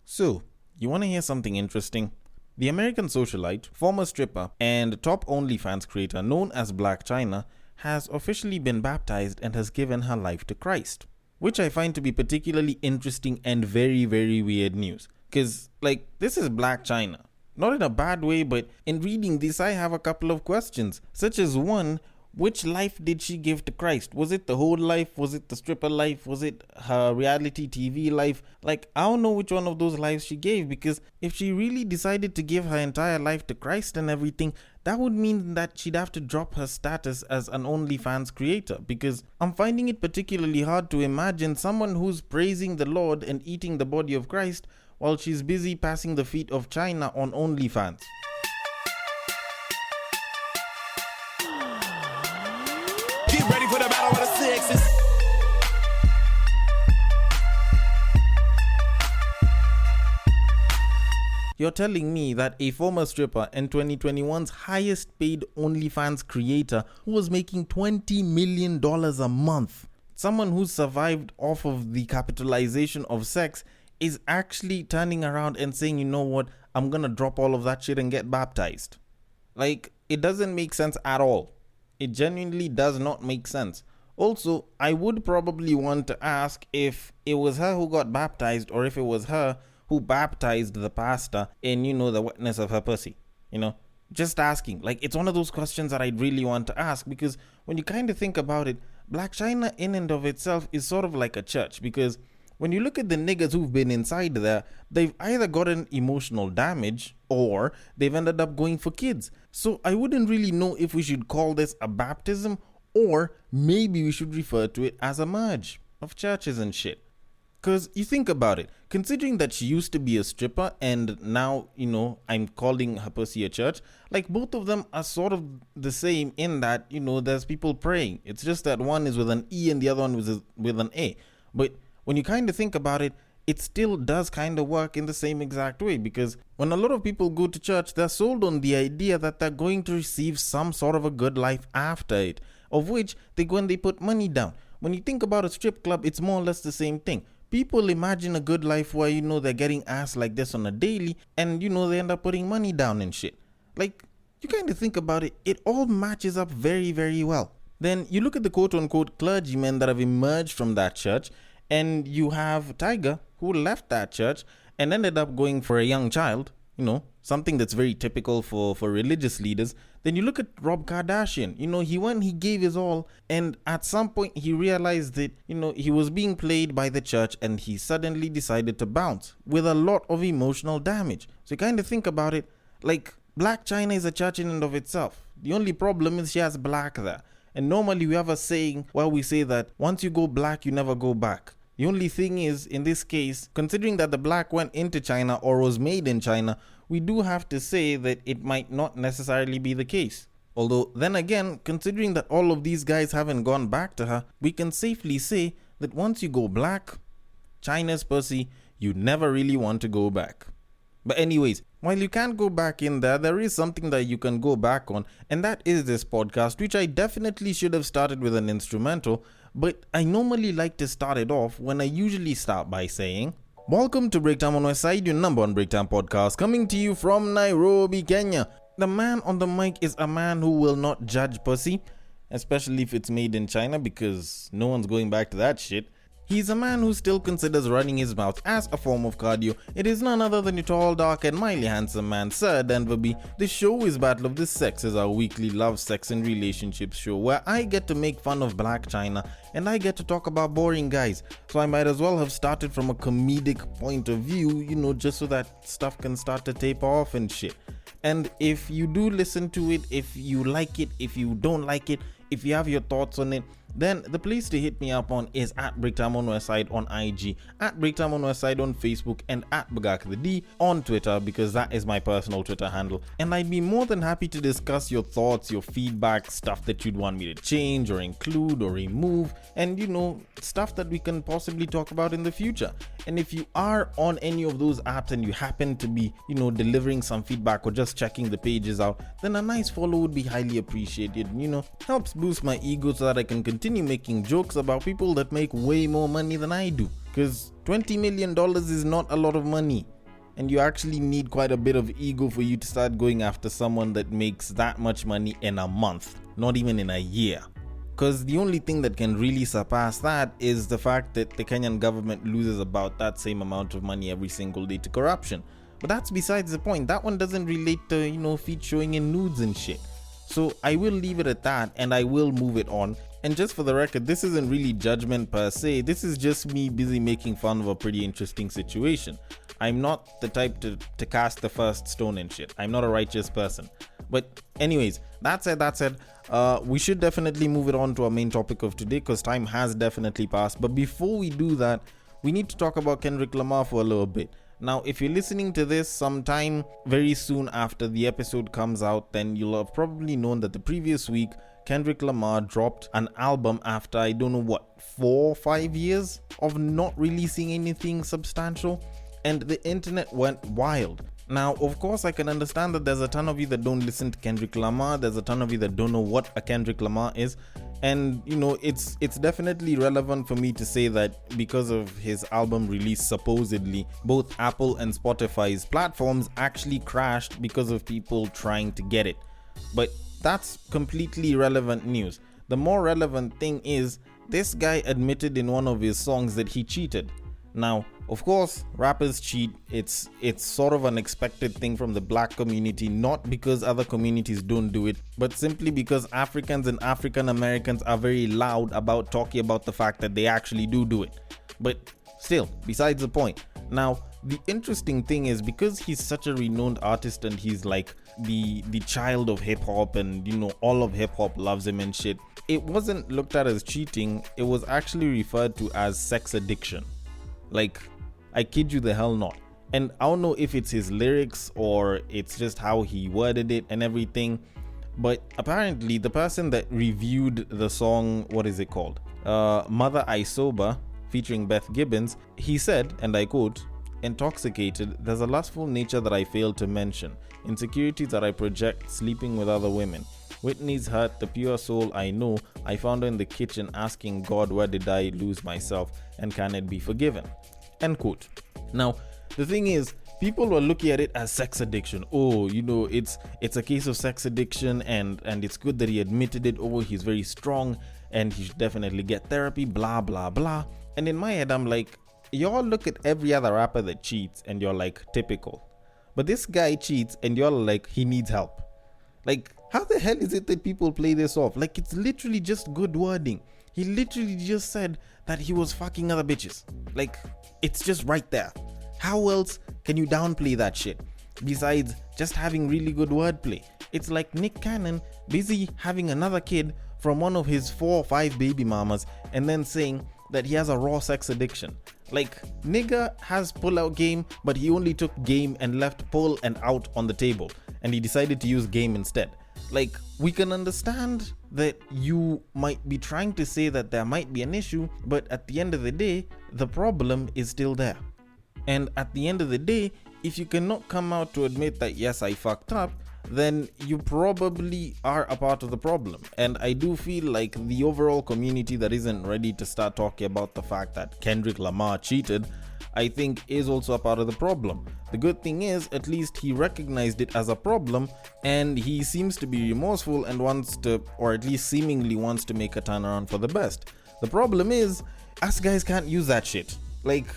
So, you want to hear something interesting? The American socialite, former stripper, and top OnlyFans creator known as Blac Chyna has officially been baptized and has given her life to Christ. Which I find to be particularly interesting and very, very weird news. Because, this is Blac Chyna. Not in a bad way, but in reading this, I have a couple of questions. Such as one, which life did she give to Christ? Was it the whole life? Was it the stripper life? Was it her reality TV life? I don't know which one of those lives she gave, because if she really decided to give her entire life to Christ and everything, that would mean that she'd have to drop her status as an OnlyFans creator, because I'm finding it particularly hard to imagine someone who's praising the Lord and eating the body of Christ while she's busy passing the feet of Chyna on OnlyFans. Get ready for the battle of the sexes. You're telling me that a former stripper and 2021's highest paid OnlyFans creator who was making $20 million a month, someone who survived off of the capitalization of sex, is actually turning around and saying, you know what, I'm gonna drop all of that shit and get baptized? It doesn't make sense at all. It genuinely does not make sense. Also, I would probably want to ask if it was her who got baptized or if it was her who baptized the pastor in, the wetness of her pussy. Just asking. It's one of those questions that I'd really want to ask, because when you kind of think about it, Blac Chyna in and of itself is sort of like a church, because when you look at the niggas who've been inside there, they've either gotten emotional damage or they've ended up going for kids. So I wouldn't really know if we should call this a baptism, or maybe we should refer to it as a merge of churches and shit. Because you think about it, considering that she used to be a stripper and now, I'm calling her pussy a church, both of them are sort of the same in that, there's people praying. It's just that one is with an E and the other one is with an A. But when you kind of think about it, it still does kind of work in the same exact way, because when a lot of people go to church, they're sold on the idea that they're going to receive some sort of a good life after it, of which they go and they put money down. When you think about a strip club, it's more or less the same thing. People imagine a good life where, they're getting ass like this on a daily and, they end up putting money down and shit. You kind of think about it, it all matches up very, very well. Then you look at the quote-unquote clergymen that have emerged from that church, and you have Tiger, who left that church and ended up going for a young child, something that's very typical for religious leaders. Then you look at Rob Kardashian, he gave his all, and at some point he realized that, he was being played by the church, and he suddenly decided to bounce with a lot of emotional damage. So you kind of think about it, Blac Chyna is a church in and of itself. The only problem is she has black there. And normally we have a saying where we say that once you go black, you never go back. The only thing is, in this case, considering that the black went into China or was made in China, we do have to say that it might not necessarily be the case. Although, then again, considering that all of these guys haven't gone back to her, we can safely say that once you go black, China's pussy, you never really want to go back. But anyways, while you can't go back in there, there is something that you can go back on, and that is this podcast, which I definitely should have started with an instrumental, but I normally like to start it off when I usually start by saying, welcome to Breaktime on My Side, your number one breaktime podcast, coming to you from Nairobi, Kenya. The man on the mic is a man who will not judge pussy, especially if it's made in China, because no one's going back to that shit. He's a man who still considers running his mouth as a form of cardio. It is none other than your tall, dark, and mildly handsome man, Sir Denver B. The show is Battle of the Sexes, our weekly love, sex, and relationships show where I get to make fun of Blac Chyna and I get to talk about boring guys. So I might as well have started from a comedic point of view, just so that stuff can start to taper off and shit. And if you do listen to it, if you like it, if you don't like it, if you have your thoughts on it, then the place to hit me up on is at Breaktime on Westside on IG, at Breaktime on Westside on Facebook, and at Bagak the D on Twitter, because that is my personal Twitter handle. And I'd be more than happy to discuss your thoughts, your feedback, stuff that you'd want me to change or include or remove, and stuff that we can possibly talk about in the future. And if you are on any of those apps and you happen to be, delivering some feedback or just checking the pages out, then a nice follow would be highly appreciated. Helps boost my ego so that I can continue making jokes about people that make way more money than I do. Because $20 million is not a lot of money. and you actually need quite a bit of ego for you to start going after someone that makes that much money in a month, not even in a year. Because the only thing that can really surpass that is the fact that the Kenyan government loses about that same amount of money every single day to corruption. But that's besides the point. That one doesn't relate to, feet showing in nudes and shit. So I will leave it at that, and I will move it on. And just for the record, this isn't really judgment per se. This is just me busy making fun of a pretty interesting situation. I'm not the type to cast the first stone and shit. I'm not a righteous person. But anyways, that said, we should definitely move it on to our main topic of today, because time has definitely passed. But before we do that, we need to talk about Kendrick Lamar for a little bit. Now, if you're listening to this sometime very soon after the episode comes out, then you'll have probably known that the previous week, Kendrick Lamar dropped an album after, 4 or 5 years of not releasing anything substantial, and the internet went wild. Now, of course, I can understand that there's a ton of you that don't listen to Kendrick Lamar. There's a ton of you that don't know what a Kendrick Lamar is. And, it's definitely relevant for me to say that because of his album release, supposedly, both Apple and Spotify's platforms actually crashed because of people trying to get it. But that's completely irrelevant news. The more relevant thing is, this guy admitted in one of his songs that he cheated. Now, of course, rappers cheat. It's sort of an expected thing from the black community, not because other communities don't do it, but simply because Africans and African Americans are very loud about talking about the fact that they actually do it. But still, besides the point. Now, the interesting thing is, because he's such a renowned artist and he's like the child of hip hop, and all of hip hop loves him and shit, it wasn't looked at as cheating. It was actually referred to as sex addiction. Like, I kid you the hell not. And I don't know if it's his lyrics or it's just how he worded it and everything, but apparently the person that reviewed the song, what is it called? Mother I Sober, featuring Beth Gibbons, he said, and I quote, "Intoxicated, there's a lustful nature that I failed to mention, insecurities that I project sleeping with other women. Whitney's hurt, the pure soul I know, I found her in the kitchen asking God, where did I lose myself, and can it be forgiven?" End quote. Now, the thing is, people were looking at it as sex addiction. Oh, it's a case of sex addiction, and it's good that he admitted it. Oh, he's very strong, and he should definitely get therapy, blah, blah, blah. And in my head, I'm like, y'all look at every other rapper that cheats, and you're like, typical. But this guy cheats, and you're like, he needs help. Like, how the hell is it that people play this off? Like, it's literally just good wording. He literally just said that he was fucking other bitches. Like, it's just right there. How else can you downplay that shit? Besides just having really good wordplay. It's like Nick Cannon busy having another kid from one of his 4 or 5 baby mamas and then saying that he has a raw sex addiction. Like, nigga has pull-out game, but he only took game and left pull and out on the table, and he decided to use game instead. Like, we can understand that you might be trying to say that there might be an issue, but at the end of the day, the problem is still there. And at the end of the day, if you cannot come out to admit that, yes, I fucked up, then you probably are a part of the problem. And I do feel like the overall community that isn't ready to start talking about the fact that Kendrick Lamar cheated, I think is also a part of the problem. The good thing is, at least he recognized it as a problem, and he seems to be remorseful and wants to, or at least seemingly wants to, make a turnaround for the best. The problem is, us guys can't use that shit. Like,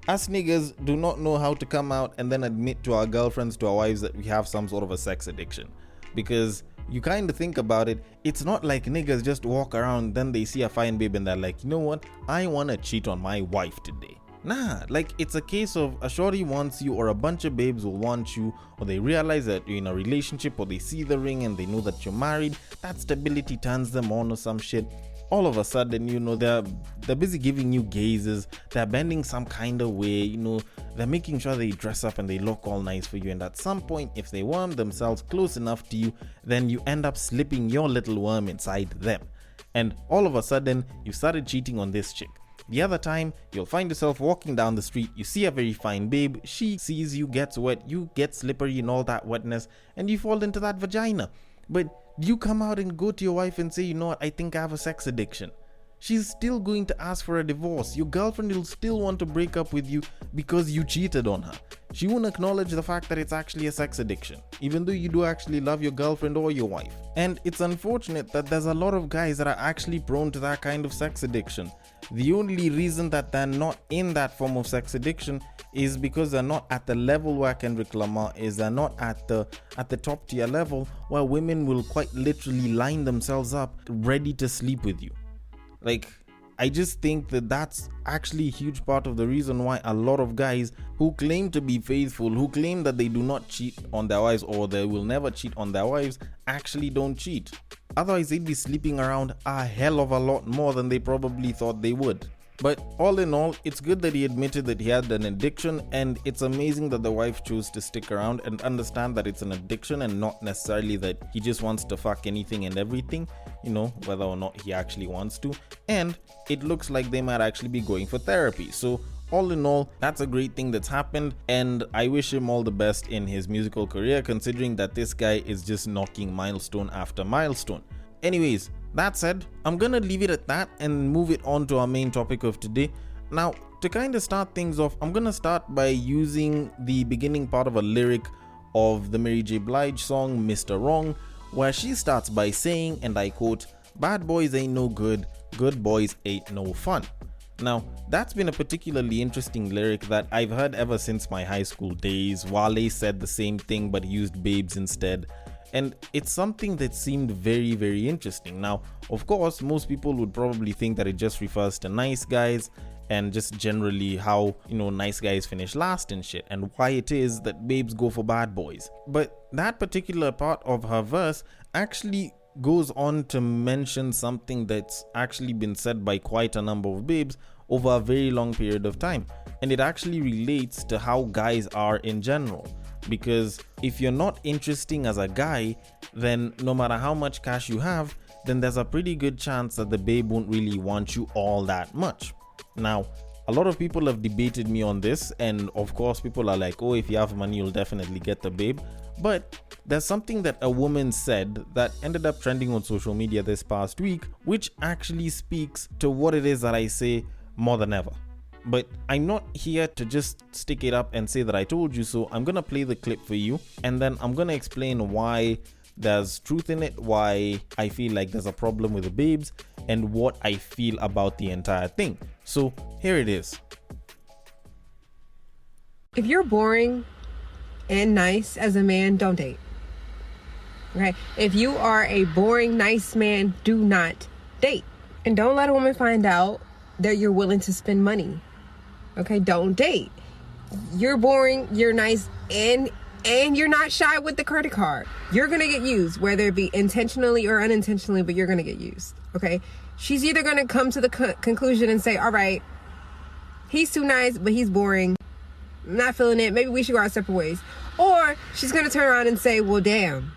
us niggas do not know how to come out and then admit to our girlfriends, to our wives, that we have some sort of a sex addiction. Because you kind of think about it, it's not like niggas just walk around, then they see a fine babe and they're like, you know what, I want to cheat on my wife today. Nah, like, it's a case of a shorty wants you, or a bunch of babes will want you, or they realize that you're in a relationship, or they see the ring and they know that you're married. That stability turns them on or some shit. All of a sudden, they're busy giving you gazes, they're bending some kind of way, they're making sure they dress up and they look all nice for you. And at some point, if they worm themselves close enough to you, then you end up slipping your little worm inside them. And all of a sudden, you started cheating on this chick. The other time, you'll find yourself walking down the street, you see a very fine babe, she sees you, gets wet, you get slippery in all that wetness, and you fall into that vagina. But you come out and go to your wife and say, you know what, I think I have a sex addiction. She's still going to ask for a divorce. Your girlfriend will still want to break up with you because you cheated on her. she won't acknowledge the fact that it's actually a sex addiction, even though you do actually love your girlfriend or your wife. And it's unfortunate that there's a lot of guys that are actually prone to that kind of sex addiction. The only reason that they're not in that form of sex addiction is because they're not at the level where Kendrick Lamar is. They're not at the top tier level where women will quite literally line themselves up ready to sleep with you. Like, I just think that that's actually a huge part of the reason why a lot of guys who claim to be faithful, who claim that they do not cheat on their wives or they will never cheat on their wives, actually don't cheat. Otherwise, they'd be sleeping around a hell of a lot more than they probably thought they would. But all in all, it's good that he admitted that he had an addiction, and it's amazing that the wife chose to stick around and understand that it's an addiction and not necessarily that he just wants to fuck anything and everything, whether or not he actually wants to. And it looks like they might actually be going for therapy. So all in all, that's a great thing that's happened, and I wish him all the best in his musical career, considering that this guy is just knocking milestone after milestone. Anyways, that said, I'm gonna leave it at that and move it on to our main topic of today. Now, to kind of start things off, I'm gonna start by using the beginning part of a lyric of the Mary J. Blige song Mr. Wrong, where she starts by saying, and I quote, "Bad boys ain't no good, good boys ain't no fun." Now, that's been a particularly interesting lyric that I've heard ever since my high school days. Wale said the same thing but used babes instead. And it's something that seemed very, very interesting. Now, of course, most people would probably think that it just refers to nice guys and just generally how, nice guys finish last and shit, and why it is that babes go for bad boys. But that particular part of her verse actually goes on to mention something that's actually been said by quite a number of babes over a very long period of time. And it actually relates to how guys are in general. Because if you're not interesting as a guy, then no matter how much cash you have, then there's a pretty good chance that the babe won't really want you all that much. Now, a lot of people have debated me on this, and of course people are like, oh, if you have money, you'll definitely get the babe. But there's something that a woman said that ended up trending on social media this past week, which actually speaks to what it is that I say more than ever. But I'm not here to just stick it up and say that I told you so. I'm gonna play the clip for you, and then I'm gonna explain why there's truth in it, why I feel like there's a problem with the babes, and what I feel about the entire thing. So here it is. If you're boring and nice as a man, don't date. Okay? If you are a boring, nice man, do not date. And don't let a woman find out that you're willing to spend money. Okay, don't date. You're boring, you're nice, and you're not shy with the credit card. You're gonna get used, whether it be intentionally or unintentionally, but you're gonna get used. Okay, she's either gonna come to the conclusion and say, all right, he's too nice, but he's boring, I'm not feeling it, maybe we should go our separate ways. Or she's gonna turn around and say, well, damn,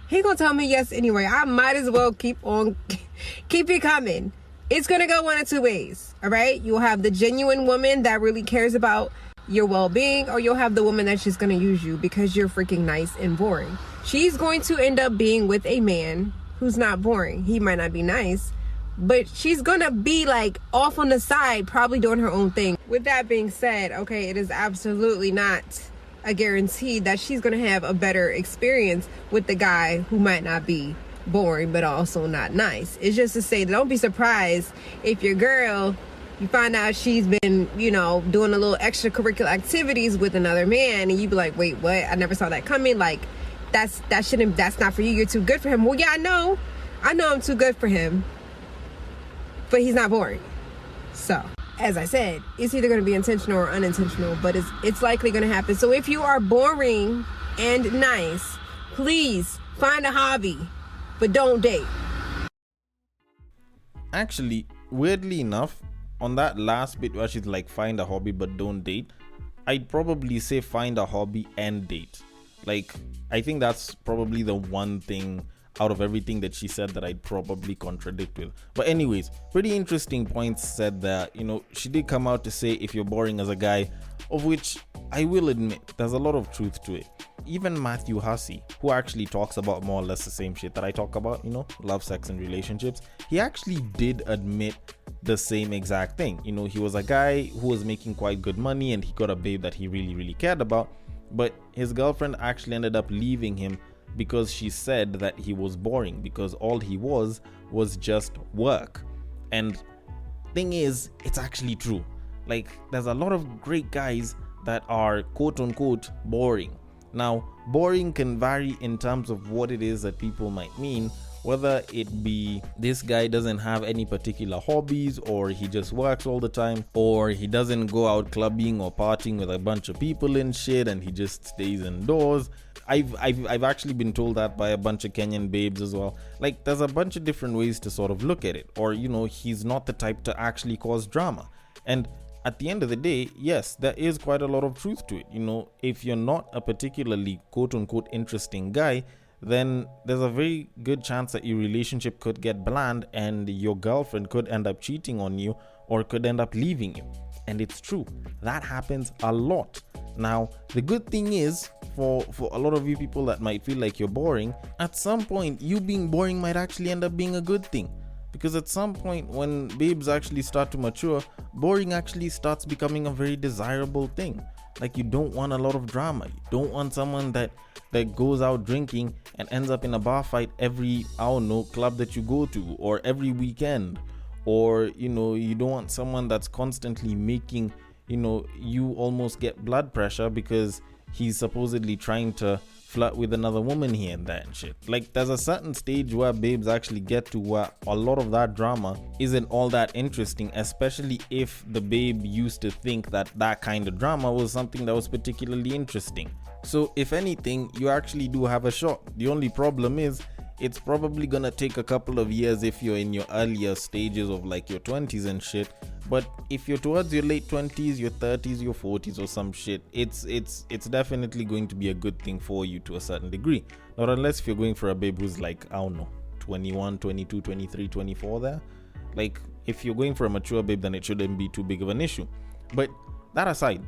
he gonna tell me yes anyway, I might as well keep it coming. It's gonna go one of two ways, all right? You'll have the genuine woman that really cares about your well-being, or you'll have the woman that's just gonna use you because you're freaking nice and boring. She's going to end up being with a man who's not boring. He might not be nice, but she's gonna be like off on the side, probably doing her own thing. With that being said, okay, it is absolutely not a guarantee that she's gonna have a better experience with the guy who might not be boring but also not nice. It's just to say that don't be surprised if your girl, you find out she's been, doing a little extracurricular activities with another man, and you be like, wait, what? I never saw that coming. Like, that's not for you. You're too good for him. Well, yeah, I know I'm too good for him, but he's not boring. So, as I said, it's either going to be intentional or unintentional, but it's likely going to happen. So if you are boring and nice, please find a hobby, but don't date. Actually, weirdly enough, on that last bit where she's like, find a hobby but don't date, I'd probably say find a hobby and date. Like, I think that's probably the one thing out of everything that she said that I'd probably contradict with. But anyways, pretty interesting points said there. She did come out to say if you're boring as a guy, of which I will admit there's a lot of truth to it. Even Matthew Hussey, who actually talks about more or less the same shit that I talk about, love, sex, and relationships, he actually did admit the same exact thing. He was a guy who was making quite good money, and he got a babe that he really, really cared about. But his girlfriend actually ended up leaving him because she said that he was boring, because all he was just work. And thing is, it's actually true. Like, there's a lot of great guys that are quote unquote boring. Now, boring can vary in terms of what it is that people might mean, whether it be this guy doesn't have any particular hobbies, or he just works all the time, or he doesn't go out clubbing or partying with a bunch of people and shit, and he just stays indoors. I've actually been told that by a bunch of Kenyan babes as well. Like, there's a bunch of different ways to sort of look at it. Or, he's not the type to actually cause drama. And at the end of the day, yes, there is quite a lot of truth to it. If you're not a particularly quote unquote interesting guy, then there's a very good chance that your relationship could get bland and your girlfriend could end up cheating on you or could end up leaving you. And it's true. That happens a lot. Now, the good thing is, for a lot of you people that might feel like you're boring, at some point, you being boring might actually end up being a good thing. Because at some point, when babes actually start to mature, boring actually starts becoming a very desirable thing. Like, you don't want a lot of drama. You don't want someone that goes out drinking and ends up in a bar fight every, club that you go to, or every weekend. Or, you don't want someone that's constantly making, you almost get blood pressure because he's supposedly trying to flirt with another woman here and there and shit. Like, there's a certain stage where babes actually get to where a lot of that drama isn't all that interesting, especially if the babe used to think that kind of drama was something that was particularly interesting. So if anything, you actually do have a shot. The only problem is, it's probably gonna take a couple of years if you're in your earlier stages of like your 20s and shit. But if you're towards your late 20s, your 30s, your 40s or some shit, it's definitely going to be a good thing for you to a certain degree. Not unless if you're going for a babe who's like, 21, 22, 23, 24 there. Like, if you're going for a mature babe, then it shouldn't be too big of an issue. But that aside,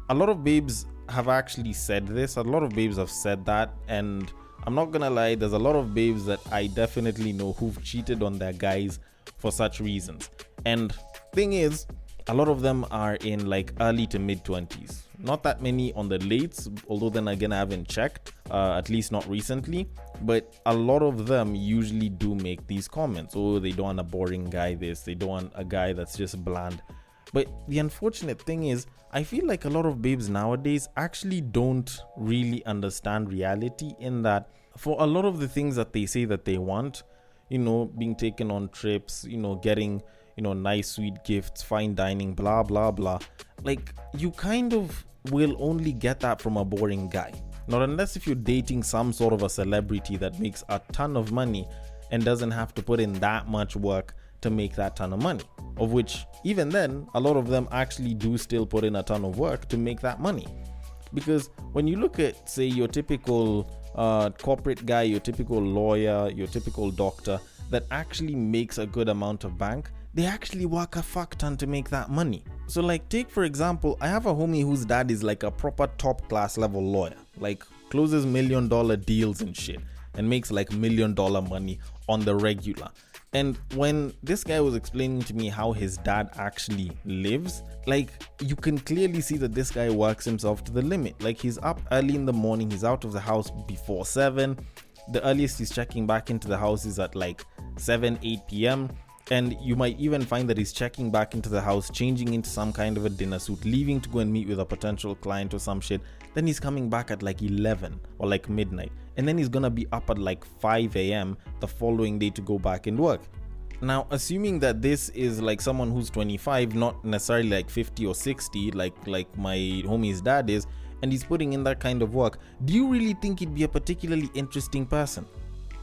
a lot of babes have actually said this. A lot of babes have said that, and I'm not gonna lie, there's a lot of babes that I definitely know who've cheated on their guys for such reasons. And thing is, a lot of them are in like early to mid 20s. Not that many on the lates, although then again I haven't checked, at least not recently. But a lot of them usually do make these comments. Oh, they don't want a boring guy this, they don't want a guy that's just bland. But the unfortunate thing is, I feel like a lot of babes nowadays actually don't really understand reality, in that for a lot of the things that they say that they want, being taken on trips, getting, nice sweet gifts, fine dining, blah, blah, blah. Like, you kind of will only get that from a boring guy. Not unless if you're dating some sort of a celebrity that makes a ton of money and doesn't have to put in that much work to make that ton of money, of which even then a lot of them actually do still put in a ton of work to make that money. Because when you look at, say, your typical corporate guy, your typical lawyer, your typical doctor that actually makes a good amount of bank, they actually work a fuck ton to make that money. So like, take for example, I have a homie whose dad is like a proper top class level lawyer, like closes $1 million deals and shit, and makes like $1 million money on the regular. And when this guy was explaining to me how his dad actually lives, like, you can clearly see that this guy works himself to the limit. Like, he's up early in the morning, he's out of the house before 7. The earliest he's checking back into the house is at like 7, 8 p.m. And you might even find that he's checking back into the house, changing into some kind of a dinner suit, leaving to go and meet with a potential client or some shit. Then he's coming back at like 11 or like midnight. And then he's gonna be up at like 5 a.m. the following day to go back and work. Now, assuming that this is like someone who's 25, not necessarily like 50 or 60, like my homie's dad is, and he's putting in that kind of work, do you really think he'd be a particularly interesting person?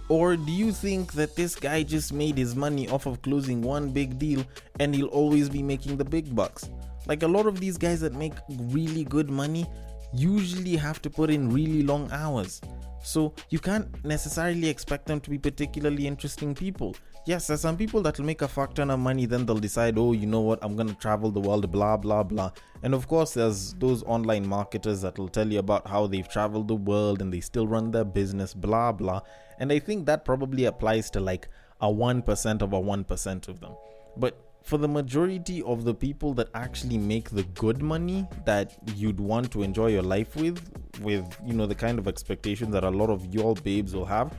Or do you think that this guy just made his money off of closing one big deal and he'll always be making the big bucks? Like, a lot of these guys that make really good money usually have to put in really long hours. So you can't necessarily expect them to be particularly interesting people. Yes, there's some people that will make a fuck ton of money, then they'll decide, oh, you know what, I'm gonna travel the world, blah, blah, blah. And of course, there's those online marketers that will tell you about how they've traveled the world and they still run their business, blah, blah. And I think that probably applies to like a 1% of a 1% of them. But for the majority of the people that actually make the good money that you'd want to enjoy your life with, with, the kind of expectations that a lot of y'all babes will have,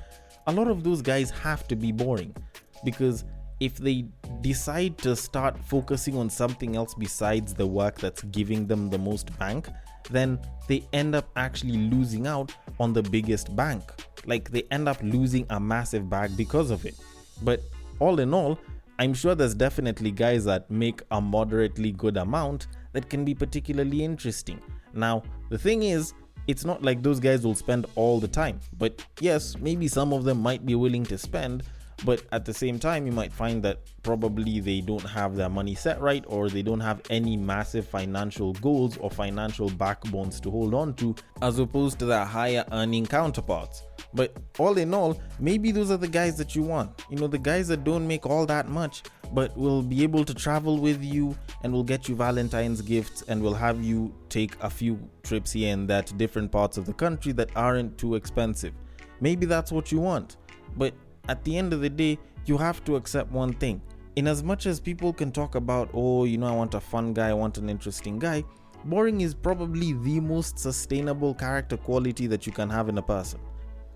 a lot of those guys have to be boring. Because if they decide to start focusing on something else besides the work that's giving them the most bank, then they end up actually losing out on the biggest bank. Like, they end up losing a massive bag because of it. But all in all, I'm sure there's definitely guys that make a moderately good amount that can be particularly interesting. Now, the thing is, it's not like those guys will spend all the time. But yes, maybe some of them might be willing to spend, but at the same time, you might find that probably they don't have their money set right, or they don't have any massive financial goals or financial backbones to hold on to, as opposed to their higher earning counterparts. But all in all, maybe those are the guys that you want. The guys that don't make all that much, but will be able to travel with you and will get you Valentine's gifts and will have you take a few trips here and there to different parts of the country that aren't too expensive. Maybe that's what you want. But at the end of the day, you have to accept one thing. In as much as people can talk about, I want a fun guy, I want an interesting guy, boring is probably the most sustainable character quality that you can have in a person.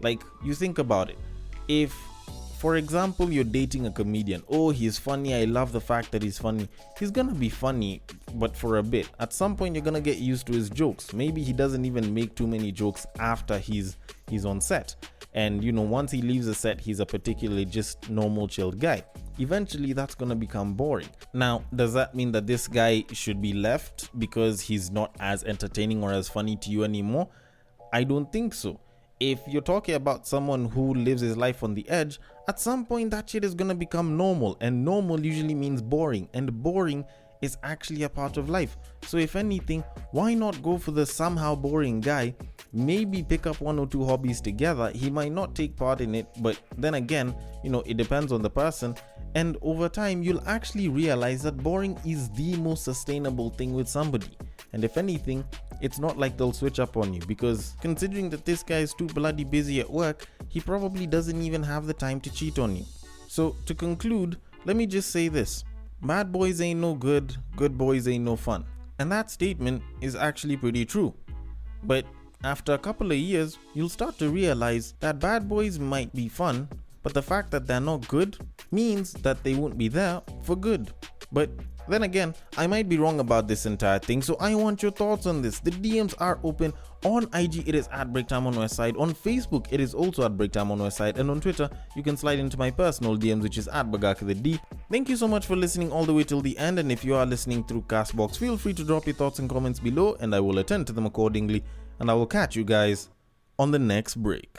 Like, you think about it. If, for example, you're dating a comedian, he's funny, I love the fact that he's funny. He's gonna be funny, but for a bit. At some point, you're gonna get used to his jokes. Maybe he doesn't even make too many jokes after he's on set. And once he leaves the set, he's a particularly just normal chilled guy. Eventually, that's gonna become boring. Now, does that mean that this guy should be left because he's not as entertaining or as funny to you anymore? I don't think so. If you're talking about someone who lives his life on the edge, at some point that shit is gonna become normal, and normal usually means boring, and boring is actually a part of life. So if anything, why not go for the somehow boring guy? Maybe pick up 1 or 2 hobbies together. He might not take part in it, but then again, it depends on the person. And over time, you'll actually realize that boring is the most sustainable thing with somebody. And if anything, it's not like they'll switch up on you, because considering that this guy is too bloody busy at work, he probably doesn't even have the time to cheat on you. So to conclude, let me just say this: bad boys ain't no good, good boys ain't no fun. And that statement is actually pretty true. But after a couple of years, you'll start to realize that bad boys might be fun, but the fact that they're not good means that they won't be there for good. But then again, I might be wrong about this entire thing, so I want your thoughts on this. The DMs are open. On IG, it is at Breaktime on Westside. On Facebook, it is also at Breaktime on Westside. And on Twitter, you can slide into my personal DMs, which is at BagakaTheD. Thank you so much for listening all the way till the end. And if you are listening through Castbox, feel free to drop your thoughts and comments below, and I will attend to them accordingly. And I will catch you guys on the next break.